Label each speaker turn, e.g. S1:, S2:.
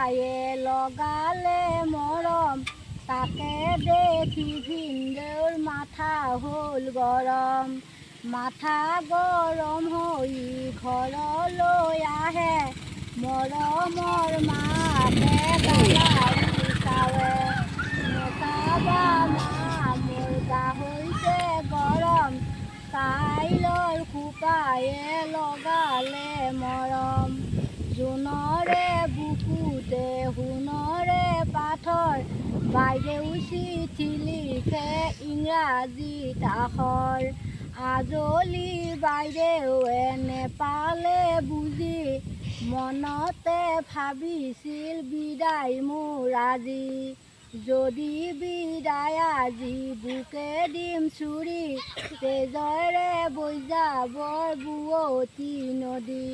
S1: খোপায়ে লগালে মৰম তাকে দেখি ভিনদেউৰ মাথা হ'ল গৰম মাথা গৰম হৈ ঘৰলৈ আহে মৰমৰ মাকে দাদাও চাৱে নেচাবা মা মোৰ গা হৈছে গৰম চাইলৰ খোপায়ে লগালে মৰম জোনৰে বুকুতে সোণৰে পাথৰ বাইদেউ চিঠি লিখে ইংৰাজীত আখৰ আজলি বাইদেউৱে নেপালে বুজি মনতে ভাবিছিল বিদায় মোৰ আজি যদি বিদায় আজি বুকে দিম চুৰি তেজৰে বৈ যাব বুৱতী নদী।